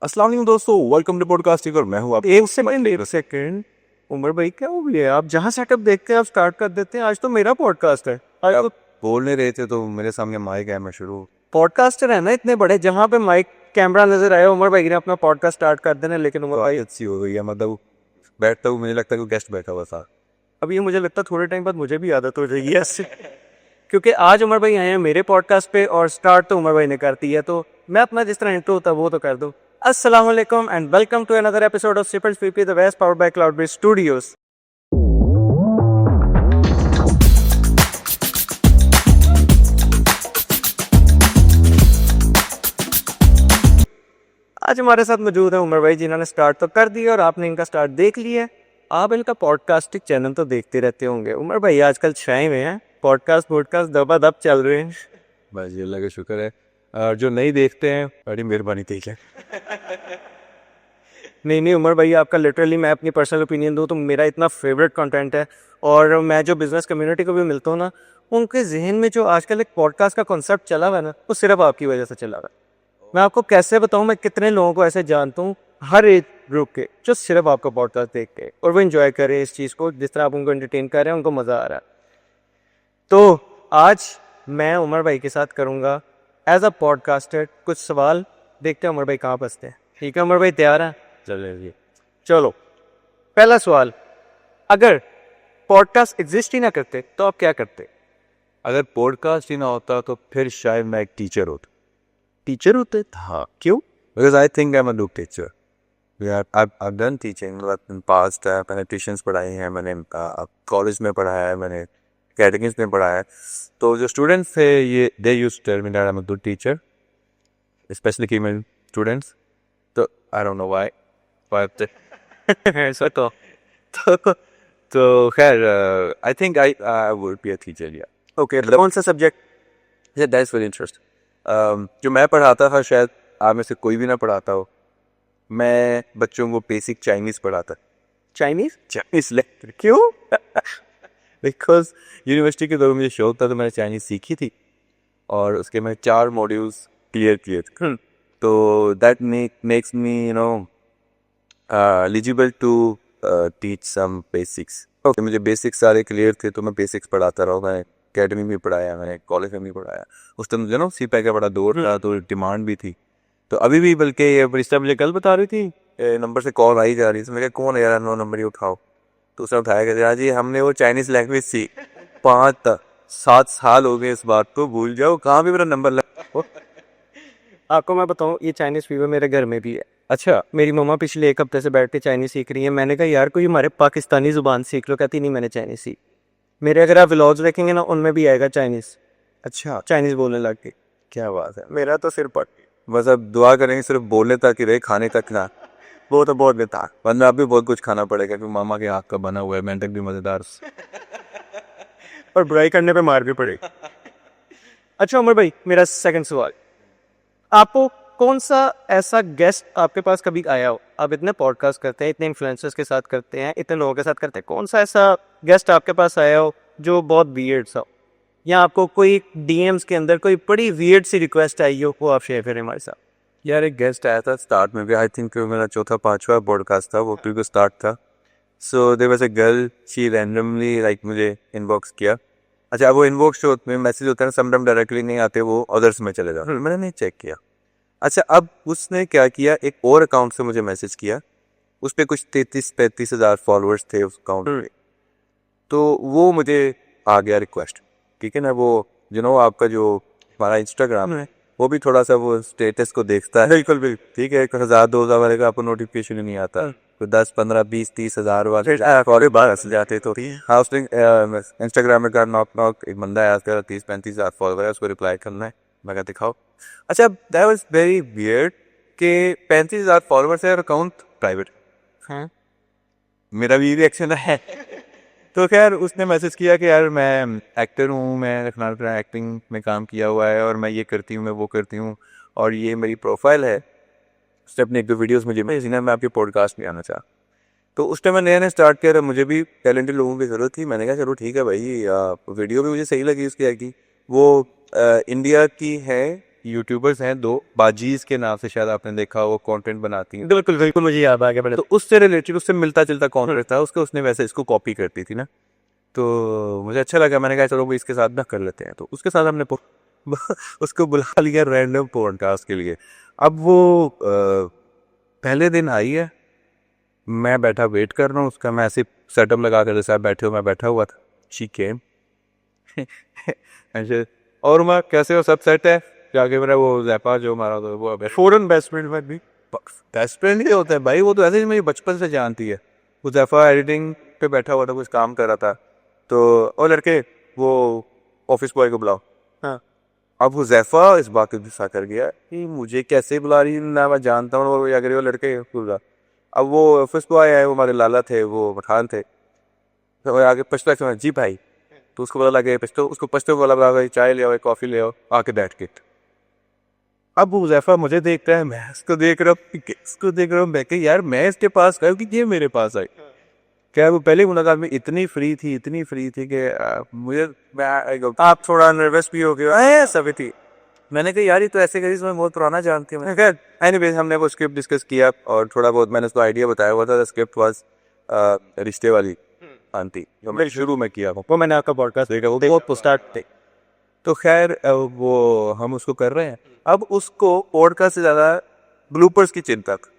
अस्सलाम वालेकुम दोस्तों, वेलकम टू पॉडकास्टिंग और मैं हूं आप एक सेकंड। उमर भाई क्या हो गया? आप जहां सेटअप देखते हैं आप स्टार्ट कर देते हैं। आज तो मेरा पॉडकास्ट है। आज आप तो बोल नहीं रहे थे तो मेरे सामने माइक है, मैं शुरू। पॉडकास्टर है ना इतने बड़े, जहां पे माइक कैमरा नजर आया उमर भाई ने अपना पॉडकास्ट स्टार्ट कर देना। लेकिन उमर भाई अच्छी हो गई है, मतलब बैठता हूँ मुझे लगता है कि गेस्ट बैठा हुआ था। अब ये मुझे लगता है थोड़े टाइम बाद मुझे भी आदत हो जाएगी ऐसे, क्योंकि आज उमर भाई आए हैं मेरे पॉडकास्ट पे और स्टार्ट तो उमर भाई ने कर दी है, तो मैं अपना जिस तरह इंट्रो होता है वो तो कर दूं। अस्सलाम वालेकुम and welcome to another episode of सिपर स्पीपी the west powered by Cloudbridge Studios. आज हमारे साथ मौजूद है उमर भाई, जिन्होंने स्टार्ट तो कर दिया और आपने इनका स्टार्ट देख लिया है। आप इनका पॉडकास्टिंग चैनल तो देखते रहते होंगे। उमर भाई आजकल छाए हुए हैं, पॉडकास्ट दबादब चल रहे हैं। बस ये अल्लाह का शुक्र है। और जो नहीं देखते हैं बड़ी मेहरबानी ठीक है। नहीं नहीं उमर भाई, आपका लिटरली मैं अपनी पर्सनल ओपिनियन दूं तो मेरा इतना फेवरेट कंटेंट है। और मैं जो बिजनेस कम्युनिटी को भी मिलता हूँ ना, उनके जहन में जो आजकल एक पॉडकास्ट का कॉन्सेप्ट चला हुआ है ना, वो सिर्फ आपकी वजह से चला हुआ है। मैं आपको कैसे बताऊं, मैं कितने लोगों को ऐसे जानता हूँ हर एज ग्रुप के, जो सिर्फ आपका पॉडकास्ट देख के और वो एंजॉय करे इस चीज़ को, जिस तरह आप उनको एंटरटेन कर रहे हैं, उनको मज़ा आ रहा है। तो आज मैं उमर भाई के साथ करूँगा एज अ पॉडकास्टर कुछ सवाल। देखते हैं उमर भाई कहाँ फंसते हैं। ठीक है उमर भाई, तैयार हैं? चलिए। चलो, पहला सवाल, अगर पॉडकास्ट एग्जिस्ट ही ना करते तो आप क्या करते? अगर पॉडकास्ट ही ना होता तो फिर शायद मैं एक टीचर होता। टीचर होते? हाँ, क्यों? Because I think I am a good teacher. I've done teaching in past है। मैंने ट्यूशन्स पढ़ाई हैं, मैंने कॉलेज में पढ़ाया है, मैंने अकेडमीज में पढ़ाया है। तो जो स्टूडेंट्स थे ये they used to tell me that I am a good teacher, specially female students. तो I don't know why but ऐसा तो तो तो खैर I think I would be a teacher या। ओके, कौन सा subject? That is very interest. जो मैं पढ़ाता था शायद आप में से कोई भी ना पढ़ाता हो। मैं बच्चों को बेसिक चाइनीज पढ़ाता। चाइनीज? चाइनीज लेक्चर क्यों? बिकॉज यूनिवर्सिटी के दौरान मुझे शौक था तो मैंने चाइनीज सीखी थी और उसके मैं 4 मॉड्यूल्स क्लियर किए थे। तो that makes me eligible to teach some basics. Okay, मुझे बेसिक्स सारे क्लियर थे तो मैं बेसिक्स पढ़ाता रहा। मैं अकेडमी में पढ़ाया, मैंने कॉलेज में भी पढ़ाया। उस टाइम मुझे ना सीपैक का बड़ा दौर था तो डिमांड भी थी। तो अभी भी बल्कि ये बरिस्ता मुझे कल बता रही थी, नंबर से कॉल आई जा रही थी। मैं कौन है यार, नो नंबर ही उठाओ। तो उसने उठाया कि यार जी हमने वो चाइनीज लैंग्वेज सीख 5-7 साल हो गए, इस बात को भूल जाओ, कहाँ भी मेरा नंबर लगा। आपको मैं बताऊं, ये चाइनीज फीवर मेरे घर में भी है। अच्छा, मेरी मम्मा पिछले एक हफ्ते से बैठ के चाइनीज सीख रही है। मैंने कहा यार कोई हमारे पाकिस्तानी जुबान सीख लो। कहती नहीं, मैंने चाइनीज सीख। मेरे अगर आप व्लॉग्स देखेंगे ना, उनमें भी आएगा चाइनीज। अच्छा, चाइनीज बोलने लग गई। क्या बात है। मेरा तो सिर पट गया। बस अब दुआ करेंगे सिर्फ बोलने तक ही रहे, खाने तक ना। वो तो बहुत बेकार। वरना अब भी बहुत कुछ खाना पड़ेगा क्योंकि मामा के हाथ का बना हुआ है, मेंटक भी मजेदार। और बुराई करने पे मार भी पड़ेगी। अच्छा उमर भाई, मेरा सेकंड सवाल, आपको कौन सा ऐसा गेस्ट आपके पास कभी आया हो? आप इतने पॉडकास्ट करते हैं, इतने इन्फ्लुएंसर्स के साथ करते हैं, इतने लोगों के साथ करते हैं, कौन सा ऐसा गेस्ट आपके पास आया हो जो बहुत वियर्ड सा हो, या आपको कोई डीएम्स के अंदर कोई बड़ी वियर्ड सी रिक्वेस्ट आई हो, वो आप शेयर करें हमारे साथ। यार एक गेस्ट आया था स्टार्ट में भी, आई थिंक मेरा 4था-5वां पॉडकास्ट था वो, बिल्कुल स्टार्ट था। So there was a girl, she randomly like मुझे इनबॉक्स किया। अच्छा, वो इनबॉक्स जो में मैसेज होता है ना, समटाइम डायरेक्टली नहीं आते, वो अदर्स में चले जाते, मैंने नहीं चेक किया। अच्छा, अब उसने क्या किया, एक और अकाउंट से मुझे मैसेज किया। उस पर कुछ 33-35 हज़ार फॉलोअर्स थे उस अकाउंट पे। तो वो मुझे आ गया रिक्वेस्ट, ठीक है ना। वो आपका जो हमारा इंस्टाग्राम है वो भी थोड़ा सा वो स्टेटस को देखता है। बिल्कुल बिल्कुल, ठीक है। 1000-2000 वाले का आपको नोटिफिकेशन ही नहीं आता। तो 10-15-20-30 हज़ार वाले और बाहर हंस जाते। तो हाँ, उसने इंस्टाग्राम में कहा नॉक नॉक, एक बंदा है आजकल 30-35 हज़ार फॉलोवर है, उसको रिप्लाई करना है। मैं कहा दिखाओ। अच्छा, दैट वाज वेरी वियर्ड कि 35 हज़ार फॉलोवर्स है और अकाउंट प्राइवेट। हाँ, मेरा भी रिएक्शन है। तो खैर उसने मैसेज किया कि यार मैं एक्टर हूँ, मैं लखनऊ एक्टिंग में काम किया हुआ है और मैं ये करती हूँ, मैं वो करती हूँ और ये मेरी प्रोफाइल है। उसने अपनी 1-2 वीडियोस मुझे भेजी ना, मैं आपके पॉडकास्ट में आना चाहा। तो उस टाइम मैं नया नया स्टार्ट किया था, मुझे भी टैलेंटेड लोगों की ज़रूरत थी। मैंने कहा चलो ठीक है भाई, वीडियो भी मुझे सही लगी उसकी। वो इंडिया की है यूट्यूबर्स हैं दो, बाजीज के नाम से शायद आपने देखा, वो कंटेंट बनाती हैं। बिल्कुल बिल्कुल मुझे याद आ गया मैंने तो उससे रिलेटेड, उससे मिलता जुलता कंटेंट था उसका, उसने वैसे इसको कॉपी करती थी ना, तो मुझे अच्छा लगा। मैंने कहा चलो वो इसके साथ ना कर लेते हैं, तो उसके साथ हमने उसको बुला लिया रैंडम पॉडकास्ट के लिए। अब वो पहले दिन आई है, मैं बैठा वेट कर रहा हूँ उसका, मैं ऐसे सेटअप लगा कर, जैसे आप बैठे हो मैं बैठा हुआ था। शी केम ऐसे, और मैं कैसे हो, सब सेट है? जाके मेरा वो जैपा जो हमारा तो वो फॉरन बेस्ट फ्रेंड में भी बेस्ट फ्रेंड ही होता है भाई, वो तो ऐसे ही मेरी बचपन से जानती है। वो जैफा एडिटिंग पे बैठा हुआ था, कुछ काम कर रहा था, तो ओ लड़के वो ऑफिस बॉय को बुलाओ। हाँ अब वो जैफा इस बात को गुस्सा कर गया कि मुझे कैसे बुला रही है, ना मैं जानता हूँ और अगर वो लड़के बुला। अब वो ऑफिस बॉय है, वो हमारे लाला थे, वो पठान थे, तो वो आगे पछता समय जी भाई, तो उसको बोला लगे पछतो, उसको पछते बोला भाई चाय ले आओ, कॉफी ले आओ, आके बैठ के। अब वो हुज़ैफा मुझे देखता है, मैं इसको देख रहा हूँ, इसको देख रहा हूँ, मैं कि यार मैं इसके पास गया कि ये मेरे पास आई। क्या वो पहली मुलाकात में इतनी फ्री थी, इतनी फ्री थी कि मुझे, मैं आप थोड़ा नर्वस भी हो गए सभी थी। मैंने कहा यार ये तो ऐसे करी, मैं बहुत पुराना जानती हूँ। खैर एनीवेज हमने वो स्क्रिप्ट डिस्कस किया और थोड़ा बहुत मैंने उसको आइडिया बताया हुआ था। स्क्रिप्ट वाज रिश्ते वाली आंटी, जो मैं शुरू में किया हूँ, वो मैंने आपका पॉडकास्ट देखा, वो बहुत स्टार्ट थे। तो खैर वो हम उसको कर रहे हैं। अब उसको पॉडकास्ट से ज़्यादा ब्लूपर्स की चिंता थी।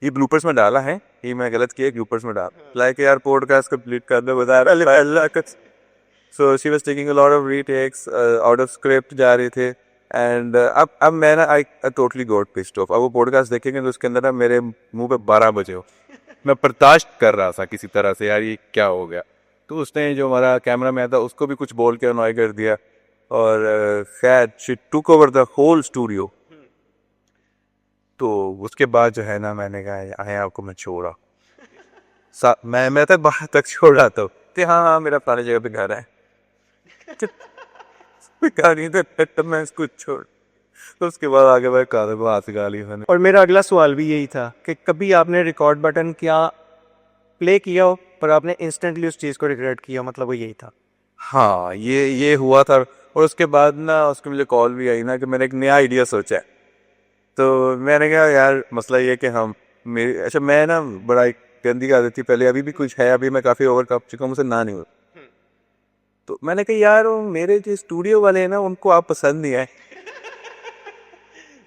ये ब्लूपर्स में डाला है, ये मैं गलत किया, ब्लूपर्स में डाला लाइक यार पॉडकास्ट कंप्लीट करने बता रहा। So she was taking a lot of retakes, out of script जा रहे थे। एंड अब मैं ना I totally got pissed off. अब वो पॉडकास्ट देखेंगे तो उसके अंदर ना मेरे मुंह पे 12 बजे हो, मैं बर्दाश्त कर रहा था किसी तरह से, यार ये क्या हो गया। तो उसने जो हमारा कैमरा मैन था उसको भी कुछ बोल के अनॉय कर दिया, और खैर she took over the whole studio. तो उसके बाद जो है ना, मैंने कहा आए आपको मैं छोड़ा, मैं तक बाहर तक छोड़ रहा था कि हाँ मेरा पुरानी जगह पे घर है। गाड़ी तो मैं इसको छोड़, तो उसके बाद आगे मैं कार को हाथ लगा ली मैंने। और मेरा अगला सवाल भी यही था कि कभी आपने रिकॉर्ड बटन क्या प्ले किया हो पर आपने इंस्टेंटली उस चीज़ को रिग्रेट किया, मतलब वो यही था। हाँ ये हुआ था। और उसके बाद ना उसको मुझे कॉल भी आई ना कि मैंने एक नया आइडिया सोचा है। तो मैंने कहा यार मसला ये कि हम मेरी, अच्छा मैं ना बड़ा एक गंदी आदत थी पहले, अभी भी कुछ है, अभी मैं काफ़ी ओवर कर चुका हूँ, मुझसे ना नहीं हो। तो मैंने कहा यार वो मेरे जो स्टूडियो वाले हैं ना उनको आप पसंद नहीं आए,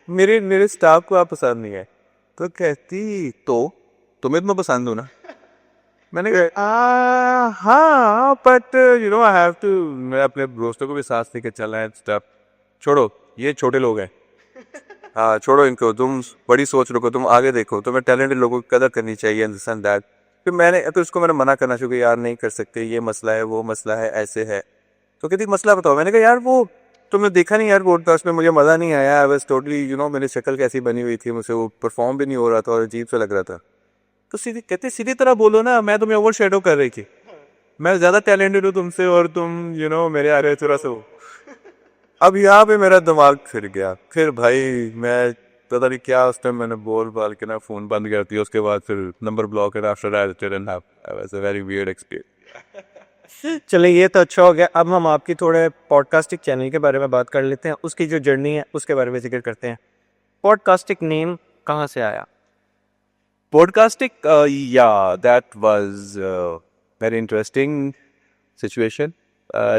मेरे मेरे स्टाफ को आप पसंद नहीं आए। तो कहती तो तुम्हें तो मैं पसंद हूँ ना। मैंने कहा हाँ but you know I have to, मैं अपने दोस्तों को भी साथ लेके चलना है स्टफ। छोड़ो ये छोटे लोग हैं, हाँ छोड़ो इनको, तुम बड़ी सोच रखो, तुम आगे देखो, तुम्हें टैलेंटेड लोगों की कदर करनी चाहिए, दिस एंड दैट। फिर उसको मैंने मना करना शुरू किया, यार नहीं कर सकते, ये मसला है, वो मसला है, ऐसे है। तो कहती मसला बताओ। मैंने कहा यार वो तुमने देखा नहीं यार पॉडकास्ट में, मुझे मज़ा नहीं आया, I was totally you know, मेरी शक्ल कैसी बनी हुई थी, मुझसे वो परफॉर्म भी नहीं हो रहा था और अजीब सा लग रहा था। तो सीधी कहते सीधी तरह बोलो ना, मैं तुम्हें ओवर शेडो कर रही थी, मैं ज़्यादा टैलेंटेड हूँ तुमसे और तुम यू नो मेरे आ रहे थोड़ा सा हो। अब यहाँ पे मेरा दिमाग फिर गया, फिर भाई मैं पता नहीं क्या उस टाइम मैंने बोल बाल के ना फ़ोन बंद कर दिया। उसके बाद फिर नंबर ब्लॉक है, after that it didn't have, was a very weird experience. चलिए ये तो अच्छा हो गया। अब हम आपकी थोड़े पॉडकास्टिंग चैनल के बारे में बात कर लेते हैं, उसकी जो जर्नी है उसके बारे में जिक्र करते हैं। पॉडकास्टिंग नेम कहाँ से आया? पॉडकास्टिंग या that was very interesting situation.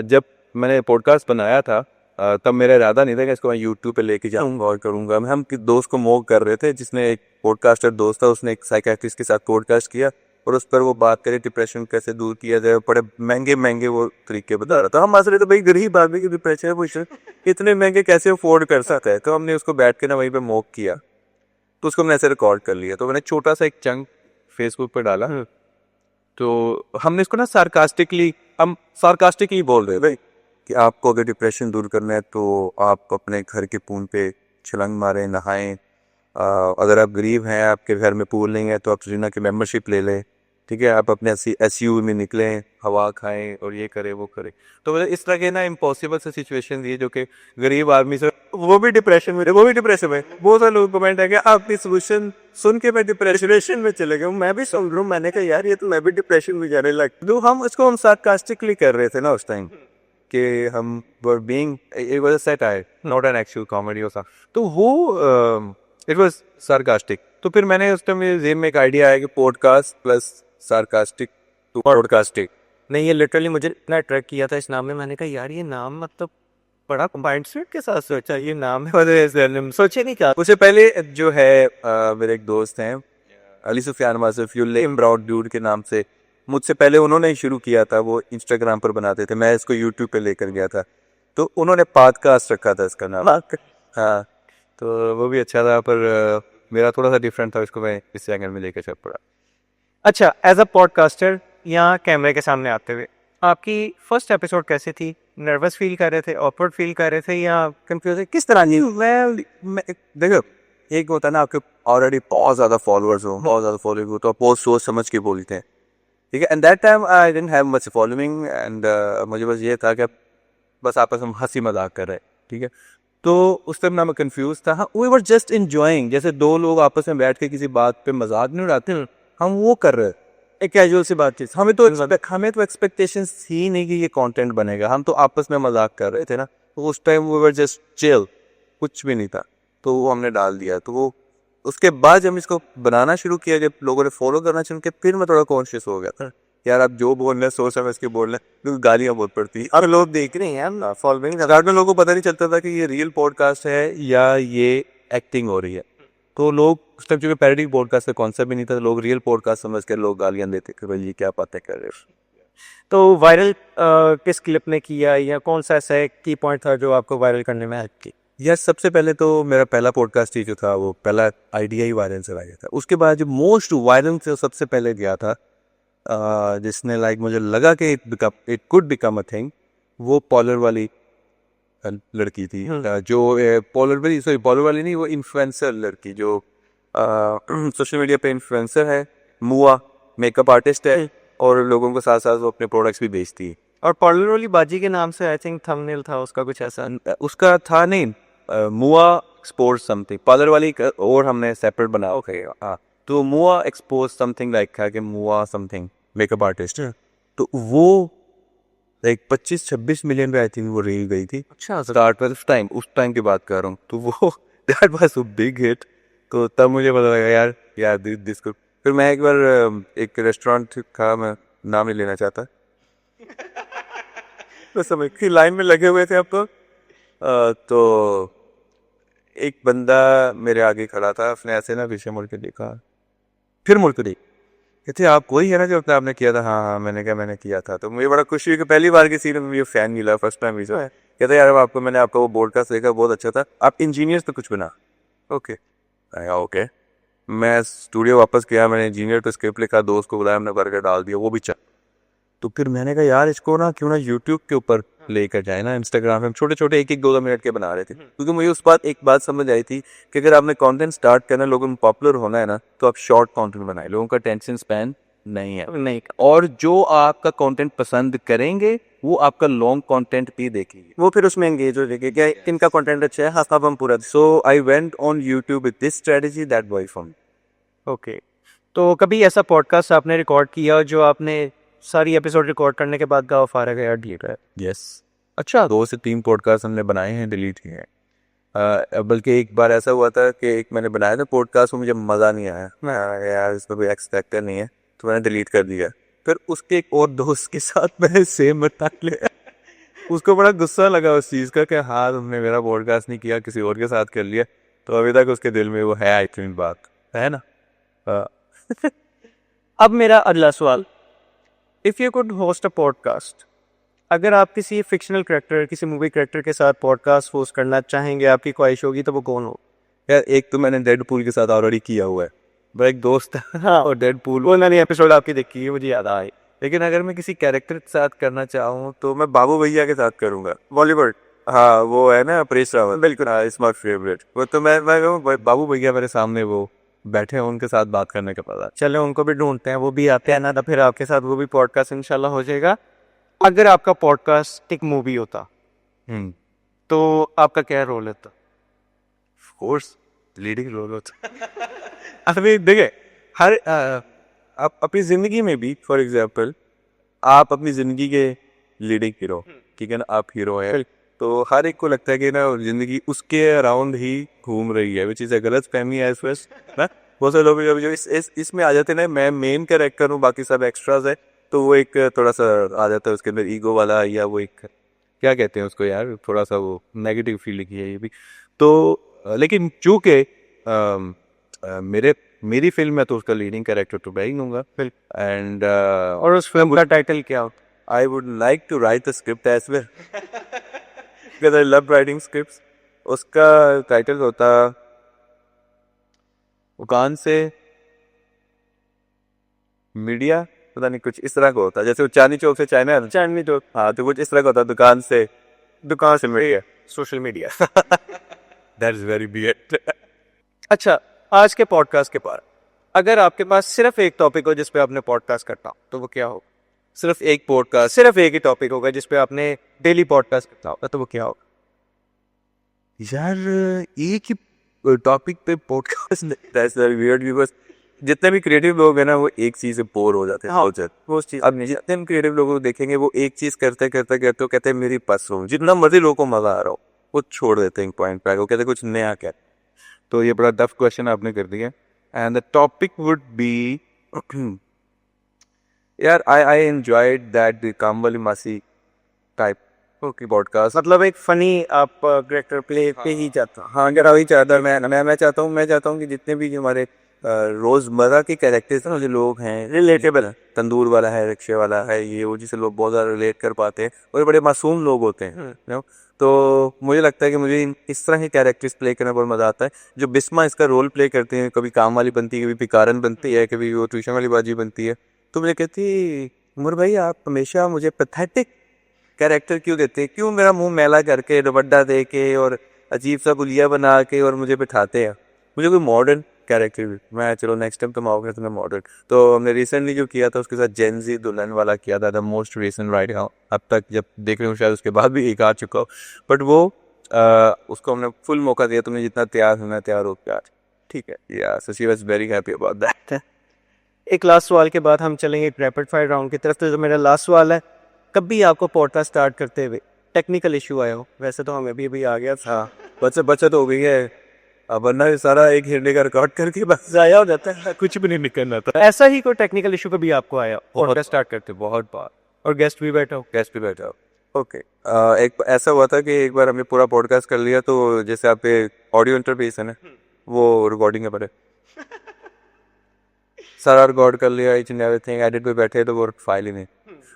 जब मैंने पॉडकास्ट बनाया था तब मेरा इरादा नहीं था कि इसको मैं यूट्यूब पे लेके जाऊंगा और करूंगा। हम दोस्त को मोक कर रहे थे, जिसने एक पॉडकास्टर दोस्त था, उसने एक साइकियाट्रिस्ट के साथ पॉडकास्ट किया और उस पर वो बात करे डिप्रेशन कैसे दूर किया जाए, बड़े महंगे वो तरीके बता रहा था। हम हंस रहे थे, भाई गरीब आदमी की डिप्रेशन है, वो इतने महंगे कैसे अफोर्ड कर सकता है। तो हमने उसको बैठ के ना वहीं पे मोक किया, तो उसको हमने ऐसे रिकॉर्ड कर लिया। तो मैंने छोटा सा एक चंक फेसबुक पर डाला। तो हमने इसको ना सार्कास्टिकली बोल रहे भाई कि आपको अगर डिप्रेशन दूर करना है तो आप अपने घर के पूल पे छलांग मारें, नहाएं। अगर आप गरीब हैं, आपके घर में पूल नहीं है, तो आप सरीना की मेंबरशिप ले लें, ठीक है। आप अपने SU में निकलें, हवा खाएं और ये करें वो करें। तो मतलब इस तरह के ना इम्पॉसिबल से सिचुएशन ये जो कि गरीब आदमी से, वो भी डिप्रेशन में बहुत सारे लोग कमेंट है कि आपकी सोल्यूशन सुन के मैं डिप्रेशन में चले गया हूँ। मैं भी समझ रहा हूँ, मैंने कहा यार ये तो मैं भी डिप्रेशन में जाने लग, तो हम इसको हम सार्कास्टिकली कर रहे थे ना उस टाइम। कि हम were being, it was a satire not an actual comedy और तो वो इट वाज सार्कास्टिक। तो फिर मैंने उस टाइम मेरे जेब में एक आइडिया आया कि पॉडकास्ट प्लस सार्कास्टिक टू पॉडकास्टिक। नहीं, ये लिटरली मुझे इतना अट्रैक्ट किया था इस नाम में, मैंने कहा यार ये नाम मतलब बड़ा माइंडसेट के साथ सोचा, ये नाम है सोचे नहीं क्या। उससे पहले जो है मेरे एक दोस्त हैं अली सुफियान वासिफ, यू लेम ब्राउड ड्यूड के नाम से, मुझसे पहले उन्होंने ही शुरू किया था। वो इंस्टाग्राम पर बनाते थे, मैं इसको यूट्यूब पे लेकर गया था, तो उन्होंने पॉडकास्ट रखा था इसका नाम। हाँ, तो वो भी अच्छा था, पर मेरा थोड़ा सा डिफरेंट था, इसको मैं इस एंगल में लेकर चल पड़ा। अच्छा, एज अ पॉडकास्टर यहाँ कैमरे के सामने आते हुए आपकी फर्स्ट एपिसोड कैसी थी? नर्वस फील कर रहे थे, ऑकवर्ड फील कर रहे थे, या कंफ्यूज? किस तरह की? मैं देखो, एक होता है ना आपके ऑलरेडी बहुत ज़्यादा फॉलोअर्स हो, बहुत ज़्यादा फॉलोइंग हो, तो आप बहुत सोच समझ के बोलते हैं, ठीक है। And that time I didn't have much following, and मुझे बस ये था कि बस आपस में हंसी मजाक कर रहे हैं, ठीक है। तो उस टाइम ना मैं कंफ्यूज था। हाँ, वी वर जस्ट एंजॉयिंग, जैसे दो लोग आपस में बैठ के किसी बात पे मजाक नहीं उड़ाते, हम वो कर रहे हैं, एक कैजुअल सी बातचीत। हमें तो एक्सपेक्टेशंस थी नहीं कि ये कंटेंट बनेगा, हम तो आपस में मजाक कर रहे थे ना। तो उस time we were just chill, कुछ भी नहीं था, तो वो हमने डाल दिया। तो वो उसके बाद जब हम इसको बनाना शुरू किया, जब लोगों ने फॉलो करना शुरू किया, फिर मैं थोड़ा कॉन्शियस हो गया था, यार आप जो बोल रहे हैं सोच समझ के बोल रहे हैं, क्योंकि गालियां बहुत पड़ती। अब लोग देख रहे हैं ना, फॉलोइंग। स्टार्ट में लोगों को पता नहीं चलता था कि ये रियल पॉडकास्ट है या ये एक्टिंग हो रही है। तो लोग उस टाइम, चूंकि पैरोडी पॉडकास्ट का कॉन्सेप्ट भी नहीं था, तो लोग रियल पॉडकास्ट समझ के लोग गालियां देते कि भाई ये क्या बातें कर रहे हो। तो वायरल किस क्लिप ने किया, या कौन सा ऐसा एक की पॉइंट था जो आपको वायरल करने में हेल्प की? यार सबसे पहले तो मेरा पहला पॉडकास्ट ही जो था, वो पहला आइडिया ही वायरल से गया था। उसके बाद जो मोस्ट वायरल से सबसे पहले गया था, जिसने लाइक मुझे लगा कि it could become a thing, वो पॉलर वाली लड़की थी, जो पॉलर वाली नहीं, वो इन्फ्लुएंसर लड़की जो सोशल मीडिया पे इन्फ्लुएंसर है, मुआ मेकअप आर्टिस्ट है, और लोगों को साथ साथ वो अपने प्रोडक्ट्स भी बेचती है। और पार्लर वाली बाजी के नाम से आई थिंक थंबनेल था उसका कुछ ऐसा। उसका था नहीं, मुआ एक्सपोज समथिंग, पार्लर वाली और हमने सेपरेट बना। ओके, हाँ, तो मुआ एक्सपोज समथिंग लाइक था कि मुआ समथिंग मेकअप आर्टिस्ट, तो वो लाइक 25-26 मिलियन पे आई थिंक वो रील गई थी। अच्छा, स्टार्ट पर उस टाइम की बात कर रहा हूँ, तो वो that was a big hit. तो तब मुझे पता लगा यार दिस को। फिर मैं एक बार एक रेस्टोरेंट था, मैं नाम नहीं लेना चाहता, तो समय की लाइन में लगे हुए थे अब तो एक बंदा मेरे आगे खड़ा था, उसने ऐसे ना पीछे मुड़ के देखा, फिर मुड़ के देख, कहते आप वही है ना जो आपने किया था? हाँ हाँ, मैंने कहा मैंने किया था। तो मुझे बड़ा खुशी हुई कि पहली बार किसी ने मुझे फैन मिला, फर्स्ट टाइम भी। कहते यार मैंने आपका वो पॉडकास्ट देखा, बहुत अच्छा था, आप इंजीनियर तो कुछ बना। Okay, okay. मैं स्टूडियो वापस गया, मैंने इंजीनियर तो स्क्रिप्ट लिखा, दोस्त को बुलाया, हमने करके डाल दिया, वो भी चल। तो फिर मैंने कहा यार इसको ना क्यों ना यूट्यूब के ऊपर लेकर जाए ना, इंस्टाग्राम पे हम छोटे छोटे 1-1 2-2 मिनट के बना रहे थे, क्योंकि मुझे उस बात एक बात समझ आई थी कि अगर आपने कंटेंट स्टार्ट करना, लोगों में पॉपुलर होना है ना, तो आप शॉर्ट कंटेंट बनाए, लोगों का टेंशन स्पैन नहीं है, नहीं, और जो आपका कंटेंट पसंद करेंगे वो आपका लॉन्ग कंटेंट भी देखेंगे, वो फिर उसमें एंगेज हो जाएगी क्या इनका कंटेंट अच्छा है। हाँ, अब हम पूरा। So I went on YouTube with this strategy that work for me. Okay, तो कभी ऐसा पॉडकास्ट आपने रिकॉर्ड किया जो आपने सारी एपिसोड रिकॉर्ड करने के बाद गाँव फारग है यार ठीक है? यस, अच्छा 2 से 3 पॉडकास्ट हमने बनाए हैं, डिलीट किए हैं। बल्कि एक बार ऐसा हुआ था कि एक मैंने बनाया था पॉडकास्ट, वो मुझे मज़ा नहीं आया, मैं यार इसमें कोई एक्स फैक्टर नहीं है, तो मैंने डिलीट कर दिया। फिर उसके एक और दोस्त के साथ मैंने सेम मजाक लिया, उसको बड़ा गुस्सा लगा उस चीज़ का कि हाँ तुमने मेरा पॉडकास्ट नहीं किया, किसी और के साथ कर लिया। तो अभी तक उसके दिल में वो है आई थिंक बात, है ना। अब मेरा अगला सवाल, if you could host a podcast, अगर आप किसी फिक्शनल कैरेक्टर, किसी मूवी कैरेक्टर के साथ पॉडकास्ट होस्ट करना चाहेंगे, आपकी ख्वाहिश होगी, तो वो कौन हो? यार एक तो मैंने डेडपूल के साथ ऑलरेडी किया हुआ है, मेरा एक दोस्त है हाँ, और डेडपूल, वो नई एपिसोड आपकी देखी है, मुझे याद आई। लेकिन अगर मैं किसी कैरेक्टर के साथ करना चाहूँ तो मैं बाबू भैया के साथ करूँगा। बॉलीवुड। हाँ, वो है ना परेश रावल, बिल्कुल। हाँ, इज माय फेवरेट। वो तो मैं कहूँ, बाबू भैया मेरे सामने वो बैठे हैं, उनके साथ बात करने का पता। चलो उनको भी ढूंढते हैं, वो भी आते हैं ना, तो फिर आपके साथ वो भी पॉडकास्ट इंशाल्लाह हो जाएगा। अगर आपका पॉडकास्ट एक मूवी होता तो आपका क्या रोल होता? ऑफ कोर्स लीडिंग रोल होता। अभी देखे, हर आप अपनी जिंदगी में भी, फॉर एग्जाम्पल आप अपनी जिंदगी के लीडिंग हीरो, कि क्या आप हीरो हैं, तो हर एक को लगता है कि ना जिंदगी उसके अराउंड ही घूम रही है, विच इज़ अ गलत फहमी है फर्स्ट ना। बहुत सारे लोग जो इसमें आ जाते हैं ना, मैं मेन कैरेक्टर हूँ बाकी सब एक्स्ट्राज है, तो वो एक थोड़ा सा आ जाता है उसके अंदर ईगो वाला, या वो एक क्या कहते हैं उसको यार, थोड़ा सा वो नेगेटिव फीलिंग है ये भी। तो लेकिन चूंकि मेरी फिल्म है तो उसका लीडिंग कैरेक्टर तो मैं ही हूँगा। एंड और उस फिल्म का टाइटल क्या हो? I would like to write the script as well because I love writing scripts. उसका टाइटल होता दुकान से मीडिया, पता नहीं कुछ इस तरह का होता, जैसे वो चांदनी चौक से चाइना है ना, चांदनी चौक, हाँ तो कुछ इस तरह का होता, दुकान से media, social media. That is very weird. अच्छा, आज के पॉडकास्ट के बाद अगर आपके पास सिर्फ एक टॉपिक हो जिस पे आपने पॉडकास्ट करना हो, तो वो क्या हो? सिर्फ एक पॉडकास्ट, सिर्फ एक ही टॉपिक होगा जिस पे आपने डेली पॉडकास्ट करना होगा, तो वो क्या होगा? यार एक ही टॉपिक पे podcast, that's very weird because जितने भी क्रिएटिव लोग हैं ना वो एक चीज से बोर हो जाते हैं। हाँ, बहुत ज्यादा। वो चीज अब जितने भी क्रिएटिव लोगों को देखेंगे वो एक चीज करते करते करते वो कहते हैं मेरी बस हो, जितना मर्जी लोगों को मजा आ रहा हो वो छोड़ देते हैं पॉइंट पे, वो कहते हैं कुछ नया क्या। तो ये बड़ा टफ क्वेश्चन आपने कर दिया। And the topic would be यार आई एंजॉयड दैट काम वाली मासी टाइप की पॉडकास्ट। मतलब एक फनी आप कैरेक्टर प्ले पे ही जाता। हाँ अगर वही चाहता मैं चाहता हूँ कि जितने भी जो हमारे रोजमर्रा के कैरेक्टर्स हैं जो लोग हैं रिलेटेबल है, तंदूर वाला है, रिक्शे वाला है, ये वो जिसे लोग बहुत ज़्यादा रिलेट कर पाते हैं और बड़े मासूम लोग होते हैं you know? तो मुझे लगता है कि मुझे इस तरह के कैरेक्टर्स प्ले करना बहुत मज़ा आता है। जो बिस्मा इसका रोल प्ले करते हैं, कभी काम वाली बनती है, कभी पिकारन बनती है, कभी वो ट्यूशन वाली बाजी बनती है, तो मुझे कहती उमर भाई आप हमेशा मुझे पैथेटिक कैरेक्टर क्यों देते हैं, क्यों मेरा मुंह मैला करके दुपट्टा दे के और अजीब सा गुलिया बना के और मुझे बिठाते हैं, मुझे कोई मॉडर्न कैरेक्टर भी। मैं चलो नेक्स्ट टाइम तुम आओगे तो मैं मॉडर्न। तो हमने रिसेंटली जो किया था उसके साथ जेनजी दुल्हन वाला किया था, द मोस्ट रिसेंट राइट। अब तक जब देख रहे हो शायद उसके बाद भी एक आ चुका हो, बट वो उसको हमने फुल मौका दिया, तुमने जितना तैयार होना तैयार हो के आज, ठीक है। या so she was very happy about that. एक लास्ट सवाल के बाद हम चलेंगे रैपिड फायर राउंड की तरफ। तो जो मेरा लास्ट सवाल है, कभी आपको पॉडकास्ट स्टार्ट करते हुए टेक्निकल इशू आया हो? वैसे तो हमें भी अभी आ गया था, बचत हो गई है, अब वरना ये सारा एक हिरने का रिकॉर्ड करके बस जाया हो जाता है। कुछ भी नहीं निकलना था। ऐसा ही कोई टेक्निकल इशू कभी आपको आया पॉडकास्ट स्टार्ट करते? बहुत बार। और गेस्ट भी बैठा हो? गेस्ट भी बैठा हो। ओके, एक ऐसा हुआ था कि एक बार हमने पूरा पॉडकास्ट कर लिया, तो जैसे आप पे ऑडियो इंटरफेस है ना, वो रिकॉर्डिंग है पहले सारा रिकॉर्ड कर लिया, इच एंड एवरीथिंग, एडिट पे बैठे तो वो फाइल ही नहीं।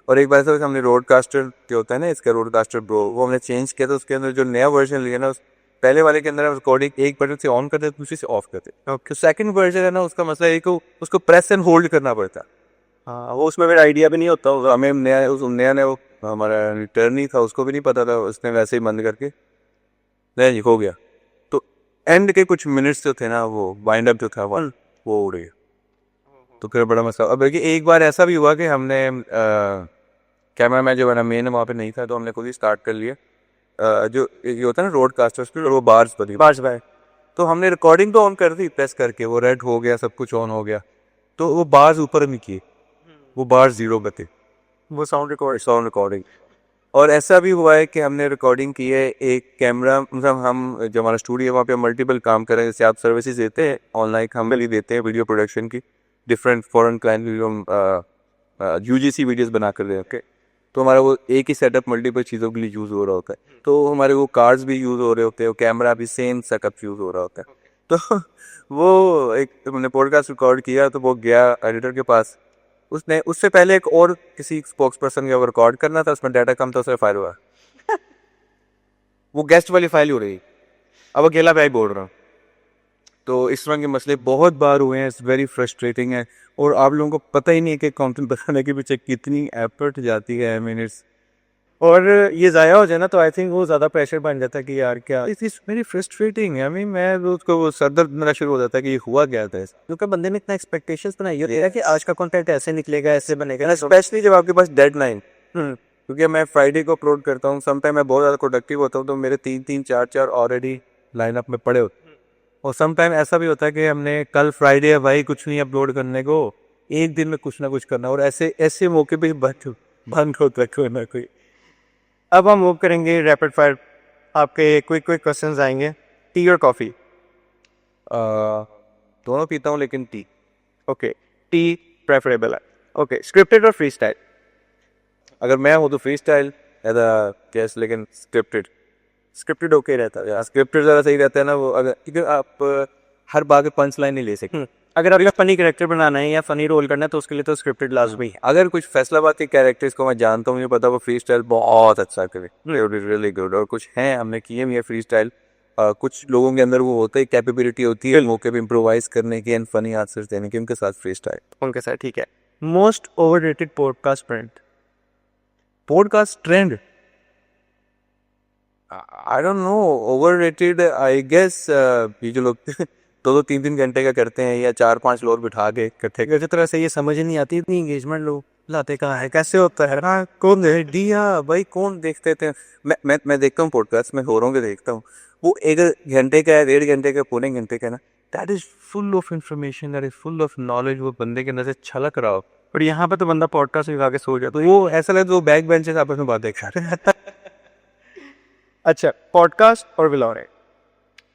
और एक बार ऐसा हमने रोडकास्टर जो होता है ना इसका, रोडकास्टर प्रो, वो हमने चेंज किया, तो उसके अंदर जो नया वर्जन लिया ना, उस पहले वाले के अंदर रिकॉर्डिंग एक बटन से ऑन करते दूसरे से ऑफ करते। तो सेकंड वर्जन है ना, उसका मसला है कि उसको प्रेस एंड होल्ड करना पड़ता। हाँ, वो उसमें मेरा आइडिया भी नहीं होता होगा। हमें नया ने वो हमारा रिटर्न ही था, उसको भी नहीं पता था, उसने वैसे ही बंद करके नहीं हो गया। तो एंड के कुछ मिनट्स जो थे ना, वो वाइंड अप जो था वो उड़ गया। तो फिर बड़ा मसला। अब बल्कि एक बार ऐसा भी हुआ कि हमने कैमरा मैन जो है ना मेन वहाँ पे नहीं था, तो हमने खुद ही स्टार्ट कर लिया। जो ये होता है ना रोडकास्टर्स पे, वो बार्स बनी भाई तो हमने रिकॉर्डिंग तो ऑन कर दी प्रेस करके, वो रेड हो गया, सब कुछ ऑन हो गया, तो वो बार्स ऊपर नहीं किए, वो बार्स जीरो बते, वो साउंड रिकॉर्डिंग। और ऐसा भी हुआ है कि हमने रिकॉर्डिंग की है एक कैमरा, मतलब हम जो हमारा स्टूडियो है वहाँ पे मल्टीपल काम कर रहे हैं, जैसे आप सर्विसेज देते हैं ऑनलाइन, हम भी देते हैं वीडियो प्रोडक्शन की, different foreign client UGC videos बना कर रहे हैं। ओके, तो हमारा वो एक ही सेटअप मल्टीपल चीज़ों के लिए यूज़ हो रहा होता है, तो हमारे वो कार्ड्स भी यूज़ हो रहे होते हैं, कैमरा भी सेम सेटअप यूज़ हो रहा होता है। तो वो एक हमने पॉडकास्ट रिकॉर्ड किया, तो वो गया एडिटर के पास, उसने उससे पहले एक और किसी स्पोक्स पर्सन का रिकॉर्ड करना था, उसमें डाटा कम था, उसमें फाइल हुआ वो गेस्ट वाली फाइल हो रही, अब अकेला मैं ही बोल रहा हूँ। तो इस तरह के मसले बहुत बार हुए हैं, इट्स वेरी फ्रस्ट्रेटिंग है, और आप लोगों को पता ही नहीं है कि कंटेंट बनाने के पीछे कितनी एफर्ट जाती है, आई मीन इट्स, और ये ज़ाया हो जाए ना तो आई थिंक वो ज़्यादा प्रेशर बन जाता है कि यार क्या it is very frustrating. I mean मैं उसको वो सर दर्द मेरा शुरू हो जाता है कि ये हुआ क्या था, क्योंकि बंदे ने इतना एक्सपेक्टेशंस बनाई होती है कि आज का कंटेंट ऐसे निकलेगा, ऐसे बनेगा। स्पेशली जब आपके पास डेडलाइन, क्योंकि मैं फ्राइडे को अपलोड करता हूँ, समटाइम मैं बहुत ज़्यादा प्रोडक्टिव होता हूँ, तो मेरे 3-3 4-4 ऑलरेडी लाइनअप में पड़े होते हैं। और समटाइम ऐसा भी होता है कि हमने कल फ्राइडे है भाई, कुछ नहीं अपलोड करने को, एक दिन में कुछ ना कुछ करना, और ऐसे ऐसे मौके पे बंद होता है कोई ना कोई। अब हम मूव करेंगे रैपिड फायर, आपके क्विक क्विक क्वेश्चंस आएंगे। टी और कॉफ़ी? दोनों पीता हूँ लेकिन टी। ओके, टी प्रेफरेबल है। ओके, स्क्रिप्टेड और फ्री स्टाइल? अगर मैं हूँ तो freestyle as a guest, लेकिन स्क्रिप्टेड। स्क्रिप्टेड ओके रहता है। स्क्रिप्टेड ज़्यादा सही रहता है ना वो, अगर क्योंकि आप हर बार के पंच लाइन नहीं ले सकते। अगर आपका फनी कैरेक्टर बनाना है या फनी रोल करना है तो उसके लिए तो स्क्रिप्टेड लाजमी है। अगर कुछ फैसलाबाद के कैरेक्टर्स को मैं जानता हूँ, मुझे पता है वो फ्री स्टाइल बहुत अच्छा करे, रियली गुड। और कुछ हैं हमने किए भी है फ्री स्टाइल। कुछ लोगों के अंदर वो होता है, कैपेबिलिटी होती है मौके पे इम्प्रोवाइज करने की एंड फनी आंसर्स देने की, उनके साथ फ्री स्टाइल। उनके साथ ठीक है। Most overrated podcast trend? Podcast trend, I don't know, overrated I guess. ये जो लोग 2-3 घंटे का करते हैं या 4-5 लोग बिठा के इकट्ठे, इस तरह से ये समझ ही नहीं आती इतनी एंगेजमेंट लोग लाते कहाँ है, कैसे होता है ना, कौन दे दिया भाई कौन देखते थे। मैं देखता हूँ पॉडकास्ट, मैं होरों के देखता हूँ, वो 1 घंटे का है, 1.5 घंटे का, पौने घंटे का है ना, that is full of information, that is full of knowledge, वो बंदे के अंदर से छलक रहा हो। और यहाँ पे तो बंदा पॉडकास्ट लगा के सो जाता तो है। वो ऐसा लगता है वो बैक बेंचेस आपस में बातें कर रहे हैं। अच्छा, पॉडकास्ट और vlogging?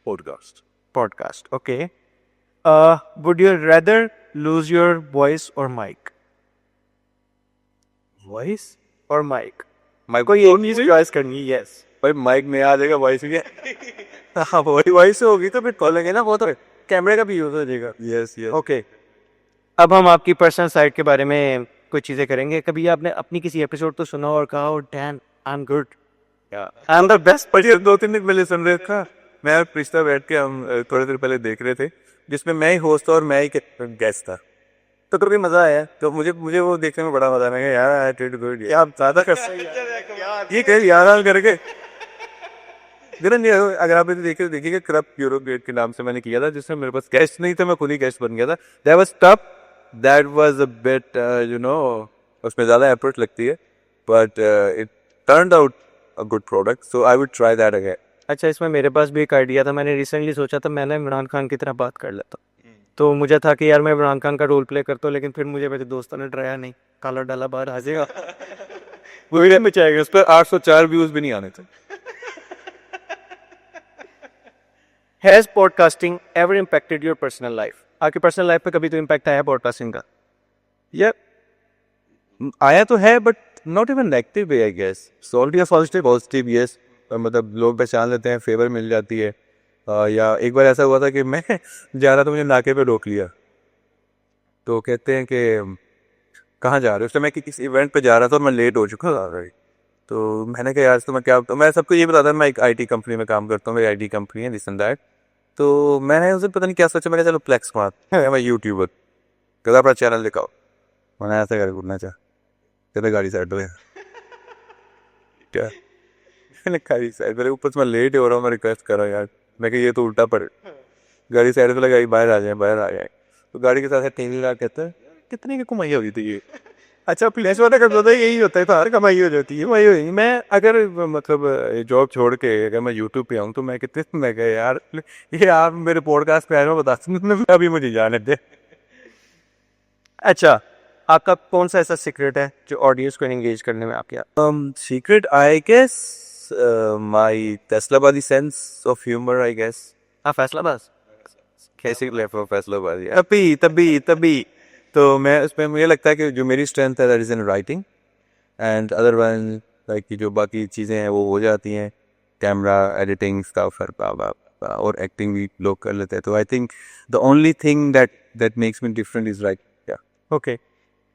Podcast. Podcast, okay. Would you rather lose your voice और माइक? वॉइस और माइक, माइक कोई एक चीज चॉइस करनी है। यस भाई, माइक में आ जाएगा, वॉइस भी हाँ, वही वॉइस होगी तो फिर कॉलेंगे ना, वो तो कैमरे का भी यूज हो जाएगा। Yes yes. ओके, अब हम आपकी पर्सनल साइड के बारे में कुछ चीजें करेंगे। कभी आपने अपनी किसी एपिसोड तो सुना और कहा, Dan I am good, I am the best? पर ये 2-3 दिन पहले सुन रहे था, मैं और प्रिस्ता बैठ के हम थोड़ी देर पहले देख रहे थे, जिसमें मैं ही होस्ट था और मैं ही गेस्ट था। तो कभी मजा आया? तो मुझे वो देखने में बड़ा मजा आया। मैं कहा, यार आई डिड गुड, या आप ज्यादा कर सकते ये कह यार करके। नहीं, अगर आप इसे देखिएगा, क्रब ब्यूरोक्रेट के नाम से मैंने किया था, जिसमें मेरे पास गेस्ट नहीं था, मैं खुद ही गेस्ट बन गया था। That was tough, that was a bit you know, उसमें ज़्यादा एफर्ट लगती है, but it turned out a good product, so I would try that again. अच्छा, इसमें मेरे पास भी एक आइडिया था। मैंने रिसेंटली सोचा था मैंने इमरान खान की तरह बात कर लेता, तो मुझे था कि यार मैं इमरान खान का रोल प्ले करता हूँ, लेकिन फिर मुझे मेरे दोस्तों ने डराया, नहीं काला डाला बाहर आ जाएगा। वो में चाहेगा, उस पर 804 व्यूज भी नहीं आने थे। Has podcasting ever impacted your personal life? आपकी पर्सनल लाइफ पे कभी तो इम्पैक्ट आया पॉडकास्टिंग का? या आया तो है, but not even negative way, I guess. Salty या पॉजिटिव, यस। मतलब लोग पहचान लेते हैं, फेवर मिल जाती है। या एक बार ऐसा हुआ था कि मैं जा रहा था, मुझे नाके पे रोक लिया, तो कहते हैं कि कहाँ जा रहे हो। उस टाइम मैं किसी इवेंट पे जा रहा था और मैं लेट हो चुका था भाई। तो मैंने कहा यार, तो मैं क्या, तो मैं सबको ये बताता मैं एक आईटी कंपनी में काम करता हूँ, मेरी आईटी कंपनी है, दिस एंड दैट। तो मैंने उस दिन पता नहीं क्या सोचा, मैंने चलो प्लेक्स मार, मैं यूट्यूबर, कहता अपना चैनल दिखाओ। मैंने ऐसा कर घूमना चाह, कहते गाड़ी साइड हो क्या, मैंने गाड़ी साइड, मेरे ऊपर से मैं लेट हो रहा हूँ, मैं रिक्वेस्ट कर रहा हूँ यार, मैं कि ये तो उल्टा पड़े, गाड़ी साइड पे लगा, बाहर आ जाए। तो गाड़ी के साथ टेबल लगा, कहता है कितने की कमाई हो गई थी ये। अच्छा, प्लेस वाला करता था, यही होता है, बाहर कमाई हो जाती है, वही हुई। मैं अगर मतलब जॉब छोड़ के अगर मैं यूट्यूब पे आऊँ तो मैं कितने, मैं कहा यार ये आप मेरे पॉडकास्ट पे आए हो, बता सकते अभी मुझे जाने दे। अच्छा, आपका कौन सा ऐसा सीक्रेट है जो ऑडियंस को एंगेज करने में आपके? सीक्रेट आई गेस माय टेस्लाबादी sense of humour, I guess. हाँ, फैसलाबाज कैसे फैसलाबादी तभी तो मैं उसमें मुझे लगता है कि जो मेरी स्ट्रेंथ है that is in writing, and other one like कि जो बाकी चीज़ें हैं वो हो जाती हैं, कैमरा एडिटिंग स्टफ और एक्टिंग भी लोग कर लेते हैं। तो I think the only thing that makes me different is right. Okay.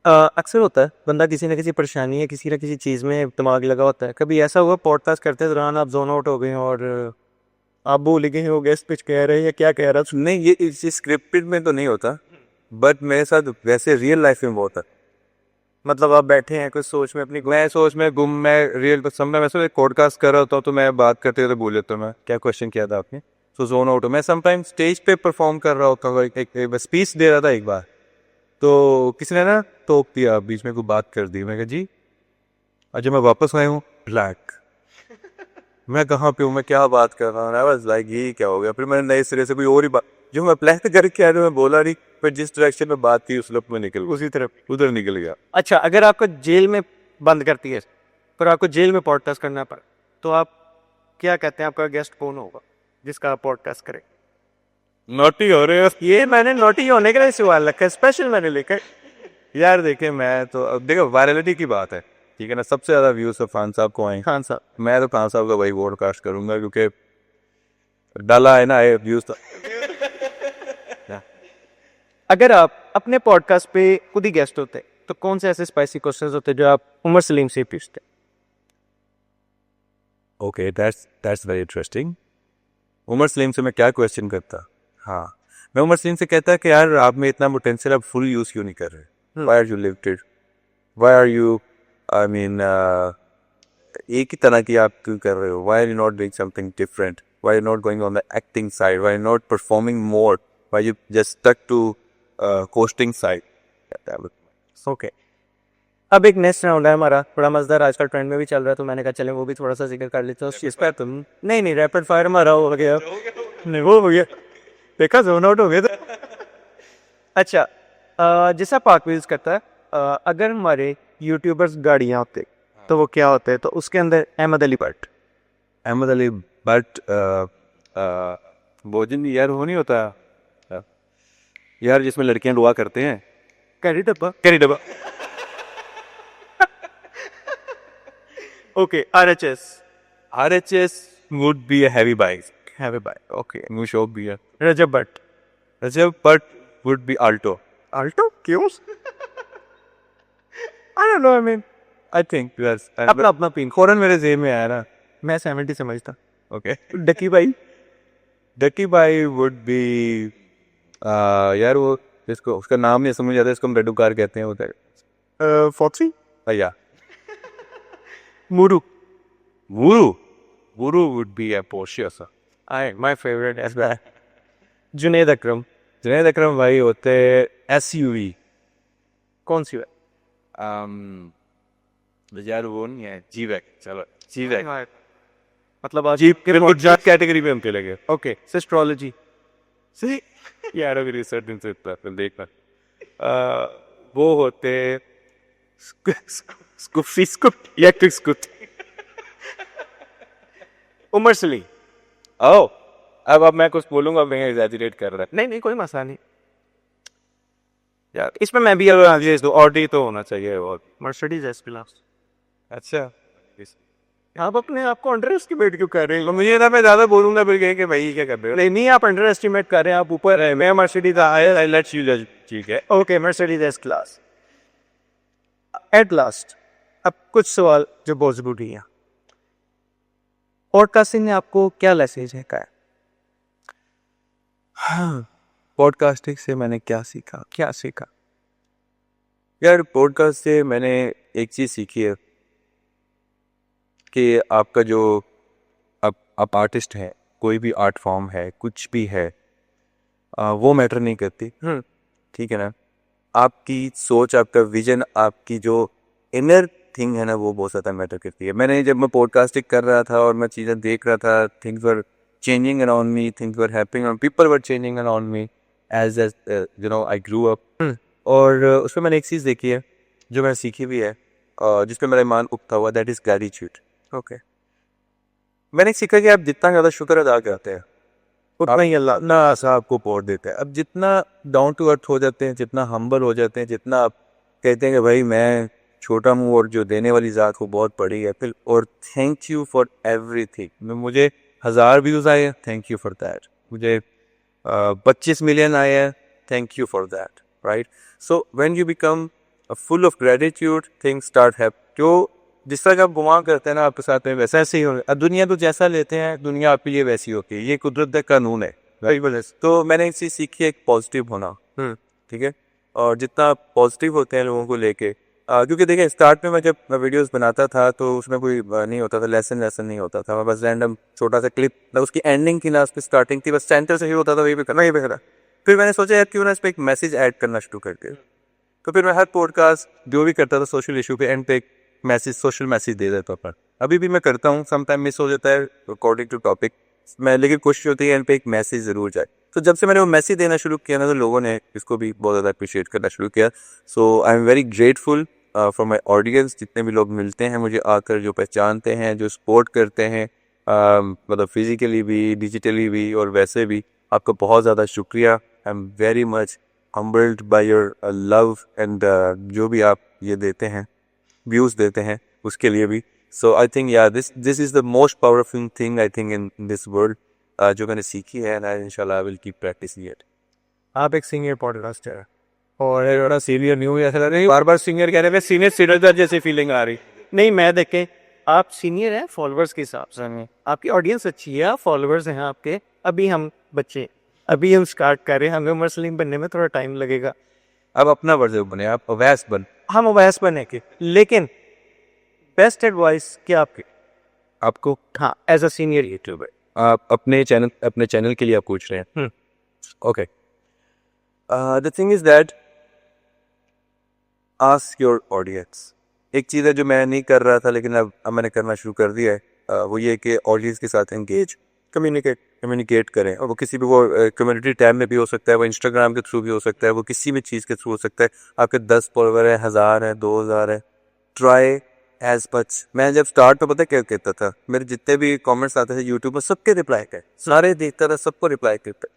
अक्सर होता है बंदा किसी ना किसी परेशानी या किसी ना किसी चीज़ में दिमाग लगा होता है। कभी ऐसा हुआ पॉडकास्ट करते दौरान आप जोन आउट हो गए और आप भूल गए हो गेस्ट पिच कह रहे हैं या क्या कह रहा था? नहीं, ये इस स्क्रिप्टेड में तो नहीं होता, बट मेरे साथ वैसे रियल लाइफ में बहुत है। मतलब आप बैठे हैं कुछ सोच में अपनी, मैं सोच में गुम, मैं रियल समय वैसे पॉडकास्ट कर रहा होता हूँ तो मैं बात करते हुए भूल जाता हूँ मैं क्या क्वेश्चन किया था आपने, तो जोन आउट हो। मैं समटाइम स्टेज पे परफॉर्म कर रहा होता हूँ, एक स्पीच दे रहा था एक बार, तो किसी ने ना टोक दिया, बीच में कोई बात कर दी, मैं कहा जी अच्छा मैं वापस आया हूँ, ब्लैक मैं कहाँ पे हूँ, मैं क्या बात कर रहा हूँ, आई वाज लाइक ये क्या हो गया। फिर मैंने नए सिरे से कोई और ही बात जो मैं प्लान करके आया, मैं बोला नहीं, पर जिस डायरेक्शन में बात थी उस लुक में निकल, उसी तरफ उधर निकल गया। अच्छा, अगर आपको जेल में बंद करती है पर आपको जेल में पॉडकास्ट करना पड़ा, तो आप क्या कहते हैं आपका गेस्ट कौन होगा जिसका आप पॉडकास्ट करें? नॉटी हो रहे हो ये मैंने नोटी होने के लिए सवाल रखा है, स्पेशल मैंने लिखा है। यार। देखिए मैं तो अब देखो वायरलिटी की बात है, ठीक है ना, सबसे ज्यादा व्यूज तो खान साहब को आए। खान साहब, मैं तो खान साहब का वही पॉडकास्ट करूंगा क्योंकि डाला है ना व्यूज तो। अगर आप अपने पॉडकास्ट पे खुद ही गेस्ट होते तो कौन से ऐसे स्पाइसी क्वेश्चंस होते जो आप उमर सलीम से पूछते? Okay, that's very interesting. Umar Saleem से मैं क्या क्वेश्चन करता? हाँ, मैं उमर सलीम से कहता कि यार आप में इतना पोटेंशियल आप फुल यूज क्यों नहीं कर रहे? Why are you limited? Why are you I mean एक ही तरह की आप क्यों कर रहे हो? Why are you not doing something different? Why are not going on the acting side? Why are not performing more? Why you just stuck to hosting side? Okay, अब एक नेक्स्ट राउंड है हमारा, बड़ा मजेदार, आजकल ट्रेंड में भी चल रहा है, तो मैंने कहा चले वो भी थोड़ा सा जिक्र कर लेते हैं उस चीज़ पर। तुम नहीं रैपिड फायर हमारा हो गया, नहीं वो हो गया, देखा जोन आउट हो गया था। अच्छा, जैसा पाक व्हील्स करता है, अगर हमारे यूट्यूबर्स गाड़ियाँ होते तो वो क्या होते हैं? तो उसके अंदर अहमद अली भट्ट। अहमद अली भट्ट भोजन यार वो नहीं होता यार जिसमें लड़कियां दुआ करते हैं? कैरी डब्बा। कैरी डब्बा। Okay, RHS। RHS would be a heavy bike. Heavy bike. Okay, No shop भी है। Rajab Bhatt. Rajab Bhatt would be Alto. Alto क्यों? I don't know, I mean I think yes. अपना अपना पिन। फौरन मेरे जेब में आया ना। मैं 70 समझता। Okay. डकी भाई। Ducky Bhai would be यार वो इसको उसका नाम नहीं समझ आता, इसको हम रेडू कार कहते हैं होता है। फॉक्सी। भैया मुरू। Guru. Guru would be a Porsche sir. I my favourite एस बाय। जुनेद अकरम। जुनैद अकरम भाई होते SUV। कौन सी है? यार वो नहीं है G-Wagon। चलो G-Wagon। मतलब आज जीप के वो जाट कैटेगरी में हम चले गए। ओके, सिस्ट्रोलॉजी। सही यार अभी रिसर्च इन से फिर देखना। वो होते स्कूफी इलेक्ट्रिक स्कूटी। उमर सलीम। ओ अब मैं कुछ बोलूंगा, मैं एग्जैजरेट कर रहा है नहीं कोई मसला नहीं यार। इसमें, मैं भी ऑडी तो होना चाहिए। और मर्सिडीज एस क्लास। अच्छा आप अपने आप को अंडर एस्टिमेट क्यों कर रहे तो हैं? मुझे ना मैं ज्यादा बोलूंगा फिर कहें कि भाई क्या कर रहे हो। नहीं आप अंडर एस्टिमेट कर रहे हैं, आप ऊपर है, मैं मर्सिडीज आया। लेट्स यू जज, ठीक है। Okay, Mercedes S class. At last, अब कुछ सवाल जो बहुत जरूरी है। पॉडकास्टिंग ने आपको क्या मैसेज है का? हाँ, पॉडकास्टिंग से मैंने क्या सीखा? क्या सीखा? यार पॉडकास्ट से मैंने एक चीज़ सीखी है कि आपका जो आप आर्टिस्ट हैं, कोई भी आर्ट फॉर्म है, कुछ भी है, वो मैटर नहीं करती। ठीक है ना। आपकी सोच, आपका विजन, आपकी जो इनर थिंग है ना, वो बहुत ज़्यादा मैटर करती है। मैंने जब मैं पॉडकास्टिंग कर रहा था और मैं चीज़ें देख रहा था, things were changing around me, things were happening और people were changing around me as you know I grew up. और उसमें मैंने एक चीज़ देखी है जो मैंने सीखी भी है, जिस पे मेरा ईमान उगता हुआ, दैट इज़ ग्रैटिट्यूड। ओके, मैंने सीखा कि आप जितना ज़्यादा शुक्र अदा करते हैं उतना ही अल्लाह ना सा आपको पोर देता है। अब जितना डाउन टू अर्थ हो जाते हैं, जितना हम्बल हो जाते हैं, जितना आप कहते हैं कि भाई मैं छोटा हूँ और जो देने वाली ज़ात वो बहुत बड़ी है, फिर और थैंक यू फॉर एवरीथिंग। मुझे 1000 व्यूज़ आए हैं, थैंक यू फॉर दैट। मुझे 25 मिलियन आए हैं, thank you for that, right. So when you become full of gratitude, things start happen. जो जिस तरह का आप गुमान करते हैं ना आपके साथ में, वैसा ऐसे ही हो। अब दुनिया तो जैसा लेते हैं, दुनिया आपके लिए वैसी होती है। ये कुदरत का कानून है। तो मैंने एक चीज़ सीखी है, एक पॉजिटिव होना। ठीक है। और जितना आप पॉजिटिव होते हैं लोगों को लेके, क्योंकि देखिए स्टार्ट में मैं जब वीडियोस बनाता था तो उसमें कोई नहीं होता था, लेसन नहीं होता था। मैं बस रैंडम छोटा सा क्लिप, ना उसकी एंडिंग थी ना उसकी स्टार्टिंग थी, बस सेंटर से ही होता था, वही पे करना, यही पे करना। फिर मैंने सोचा यार क्यों ना इस पर एक मैसेज ऐड करना शुरू करके। तो फिर मैं हर पॉडकास्ट जो भी करता था सोशल इशू पे एंड पे एक मैसेज, सोशल मैसेज दे देता था। अभी भी मैं करता हूँ, समटाइम मिस हो जाता है अकॉर्डिंग टू टॉपिक मैं, लेकिन कोशिश होती है एंड पे एक मैसेज ज़रूर जाए। तो जब से मैंने वो मैसेज देना शुरू किया ना, तो लोगों ने इसको भी बहुत ज़्यादा अप्रिशिएट करना शुरू किया। So I am very grateful from my audience, जितने भी लोग मिलते हैं मुझे आकर, जो पहचानते हैं, जो सपोर्ट करते हैं, मतलब फिज़िकली भी, डिजिटली भी और वैसे भी, आपका बहुत ज़्यादा शुक्रिया। आई am very much humbled by your love and जो भी आप ये देते हैं, व्यूज़ देते हैं, उसके लिए भी। So I think yeah this is the most powerful thing I think in this world, जो मैंने सीखी है, एंड इंशाल्लाह I will keep practising it. आप एक सीनियर पॉडकास्टर है और ये बड़ा सीनियर न्यू ऐसा लग रहा है, बार बार सीनियर कहने पे सीनियर सिटीजन जैसी फीलिंग आ रही। नहीं, मैं देखें आप सीनियर हैं फॉलोअर्स के हिसाब से, नहीं आपकी ऑडियंस अच्छी है, फॉलोअर्स हैं आपके, अभी हम बच्चे, अभी हम स्टार्ट कर रहे हैं, हमें मसलिम बनने में थोड़ा टाइम लगेगा। अब अपना वर्जन बने, आप अवैस बन। हम अवैस बने के, लेकिन बेस्ट एडवाइस क्या आपकी? आपको हाँ, एज अ सीनियर यूट्यूबर। आप अपने चैनल के लिए आप पूछ रहे हैं? Okay, the thing is that ask your audience. एक चीज़ है जो मैं नहीं कर रहा था लेकिन अब मैंने करना शुरू कर दिया है, वो ये कि ऑडियंस के साथ एंगेज, कम्युनिकेट करें। और वो किसी भी, वो कम्युनिटी टैब में भी हो सकता है, वो इंस्टाग्राम के थ्रू भी हो सकता है, वो किसी भी चीज़ के थ्रू हो सकता है। आपके 10 फॉलोवर है, 1000 है, 2000 है, ट्राई एज मच। मैं जब स्टार्ट में पता क्या कहता था, मेरे जितने भी कमेंट्स आते थे यूट्यूब में, सबके रिप्लाई कर, सारे देखता था, सबको रिप्लाई करता।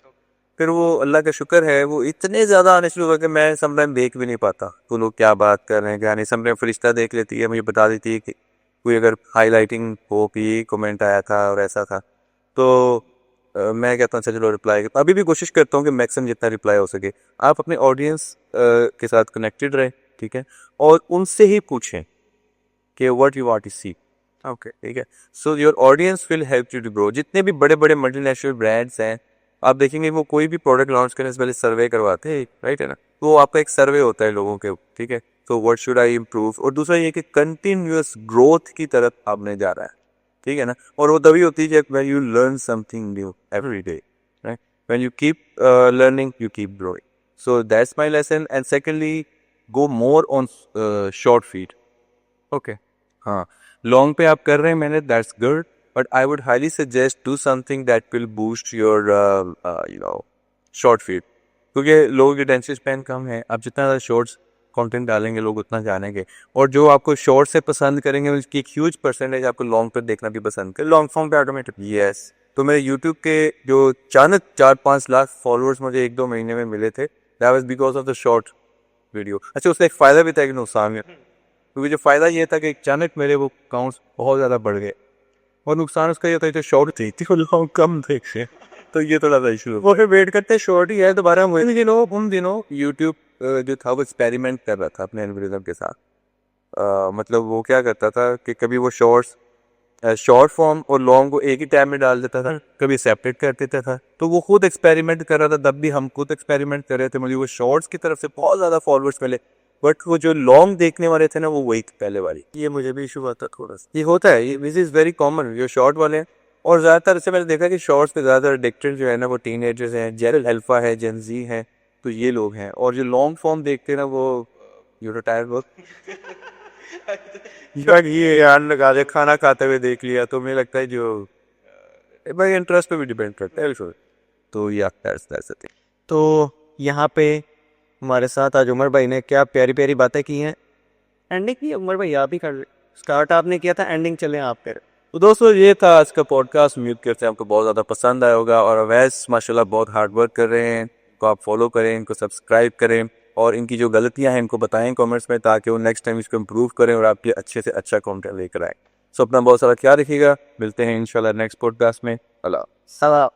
फिर वो अल्लाह का शुक्र है, वो इतने ज़्यादा आने शुरू हो गए, मैं समटाइम देख भी नहीं पाता तो लोग क्या बात कर रहे हैं क्या नहीं। समटाइम फरिश्ता देख लेती है, मुझे बता देती है कि कोई अगर हाईलाइटिंग हो कि ये कमेंट आया था और ऐसा था, तो मैं कहता हूँ अच्छा चलो रिप्लाई। अभी भी कोशिश करता हूँ कि मैक्सिमम जितना रिप्लाई हो सके। आप अपने ऑडियंस के साथ कनेक्टेड रहें, ठीक है, और उनसे ही पूछें कि what you want to see. Okay, ठीक है। So your audience will help you to grow. जितने भी बड़े बड़े मल्टीनेशनल ब्रांड्स हैं, आप देखेंगे वो कोई भी प्रोडक्ट लॉन्च करने से पहले सर्वे करवाते हैं, राइट है ना। वो आपका एक सर्वे होता है लोगों के, ठीक है। तो व्हाट शुड आई इम्प्रूव। और दूसरा ये कि कंटिन्यूअस ग्रोथ की तरफ आपने जा रहा है, ठीक है ना। और वो तभी होती है जब when you learn something new every day, right. When you keep learning you keep growing. So that's my lesson. And secondly, go more on short feed. Okay, हाँ, लॉन्ग पे आप कर रहे हैं मैंने, that's good, but I would highly suggest do something that will boost your short feed. क्योंकि लोगों की अटेंशन स्पैन कम है, आप जितना ज़्यादा शॉर्ट्स कंटेंट डालेंगे लोग उतना जानेंगे, और जो आपको शॉर्ट से पसंद करेंगे उसकी एक ह्यूज परसेंटेज आपको लॉन्ग पर देखना भी पसंद करें, लॉन्ग फॉर्म पे ऑटोमेटिक। यस, तो मेरे यूट्यूब के जो अचानक 4-5 लाख फॉलोअर्स मुझे 1-2 महीने में मिले थे, that was because of the short video. अच्छा, उसका एक फ़ायदा भी था, एक नुकसान भी, क्योंकि जो फ़ायदा ये था कि अचानक मेरे वो काउंट्स बहुत ज़्यादा बढ़ गए, और नुकसान उसका ये था कि शॉर्ट थी तो लोग कम देखे, तो ये थोड़ा सा इशू। वो फिर वेट करते शॉर्ट ही है दोबारा। उन दिनों यूट्यूब जो था वो एक्सपेरिमेंट कर रहा था अपने एल्गोरिथम के साथ। मतलब वो क्या करता था कि कभी वो शॉर्ट फॉर्म और लॉन्ग को एक ही टाइम में डाल देता था, कभी सेपरेट कर देता था। तो वो खुद एक्सपेरिमेंट कर रहा था, तब भी हम खुद एक्सपेरिमेंट कर रहे थे। मुझे वो शॉर्ट्स की तरफ से बहुत ज़्यादा फॉलोअर्स मिले, बट वो जो लॉन्ग देखने वाले थे ना, वो वही पहले वाली। ये मुझे भी इशू आता थोड़ा सा, ये होता है, दिस इज़ वेरी कॉमन, जो शॉर्ट वाले हैं। और ज़्यादातर से मैंने देखा कि शॉर्ट्स पे ज़्यादातर एडिक्टेड जो है ना, वो टीनेजर्स हैं, जेल अल्फा है, जेन जी हैं, तो ये लोग हैं। और जो लॉन्ग फॉर्म देखते हैं ना, वो यू रिटायर वर्क यार, ये यार लगा दे, खाना खाते हुए देख लिया, तो मुझे लगता है जो भाई इंटरेस्ट पे भी डिपेंड करता है। तो या तो यहाँ पे हमारे साथ आज उमर भाई ने क्या प्यारी प्यारी बातें की हैं। एंडिंग की उमर भाई आप ही कर रहे, स्टार्ट आपने किया था, एंडिंग चले आप कर। तो दोस्तों, ये था आज का पॉडकास्ट। उम्मीद करते हैं आपको बहुत ज़्यादा पसंद आया होगा। और अवैस माशाल्लाह बहुत हार्ड वर्क कर रहे हैं, इनको आप फॉलो करें, इनको सब्सक्राइब करें, और इनकी जो गलतियां हैं इनको बताएं कमेंट्स में, ताकि वो नेक्स्ट टाइम इसको इम्प्रूव करें और आपके अच्छे से अच्छा कंटेंट लेकर आएँ। सो अपना बहुत सारा ख्याल रखिएगा, मिलते हैं इंशाल्लाह नेक्स्ट पॉडकास्ट में। अल्लाह।